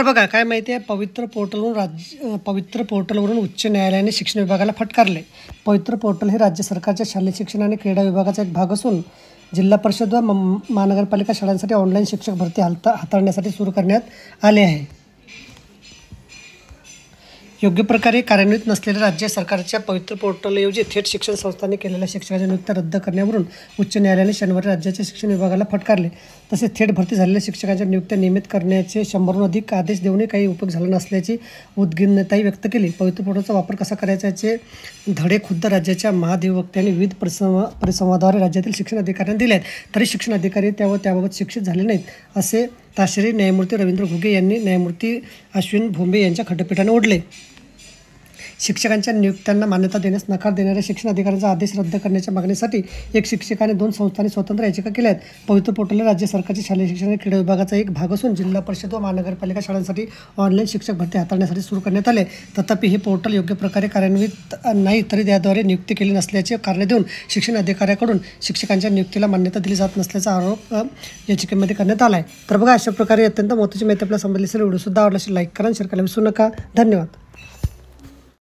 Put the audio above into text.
बघा काय माहिती आहे, पवित्र पोर्टलवरून उच्च न्यायालयाने शिक्षण विभागाला फटकारले। पवित्र पोर्टल हे राज्य सरकारच्या शालेय शिक्षण आणि क्रीडा विभागाचा एक भाग असून जिल्हा परिषद व महानगरपालिका शाळांसाठी ऑनलाईन शिक्षक भरती हाताळण्यासाठी सुरू करण्यात आले आहे। योग्य प्रकारे कार्यान्वित नसलेल्या राज्य सरकारच्या पवित्र पोर्टलऐवजी थेट शिक्षण संस्थांनी केलेल्या शिक्षकाच्या नियुक्त्या रद्द करण्यावरून उच्च न्यायालयाने शनिवारी राज्याच्या शिक्षण विभागाला फटकारले। तसेच थेट भरती झालेल्या शिक्षकांच्या नियुक्त्या नियमित करण्याचे 100हून अधिक आदेश देऊनही काही उपयोग झाला नसल्याची उद्विग्नताही व्यक्त केली। पवित्र पोर्टलचा वापर कसा करायचा याचे धडे खुद्द राज्याच्या महाधिवक्त्यांनी विविध परिसंवादाद्वारे राज्यातील शिक्षण अधिकाऱ्यांना दिले आहेत, तरी शिक्षण अधिकारी त्याबाबत शिक्षित झाले नाहीत असे ताशेरे न्यायमूर्ती रवींद्र घुगे यांनी न्यायमूर्ती अश्विन भोंबे यांच्या खंडपीठाने ओढले। शिक्षकांच्या नियुक्त्यांना मान्यता देण्यास नकार देणाऱ्या शिक्षण अधिकाऱ्यांचा आदेश रद्द करण्याच्या मागणीसाठी एक शिक्षकाने 2 संस्थांनी स्वतंत्र याचिका केल्या आहेत। पवित्र पोर्टल राज्य सरकारचे शालेय शिक्षण आणि क्रीडा विभागाचा एक भाग असून जिल्हा परिषद व महानगरपालिका शाळांसाठी ऑनलाईन शिक्षक भरती हाताळण्यासाठी सुरू करण्यात आले। तथापि हे पोर्टल योग्य प्रकारे कार्यान्वित नाही, तरी त्याद्वारे नियुक्ती केली नसल्याचे कारण देऊन शिक्षण अधिकाऱ्याकडून शिक्षकांच्या नियुक्तीला मान्यता दिली जात नसल्याचा आरोप याचिकेमध्ये करण्यात आला आहे। तर बघा, अशा प्रकारे अत्यंत महत्त्वाची माहिती आपल्याला समजली असेल। व्हिडिओ सुद्धा आवडला असेल लाईक करा, शेअर करायला विसरू नका। धन्यवाद।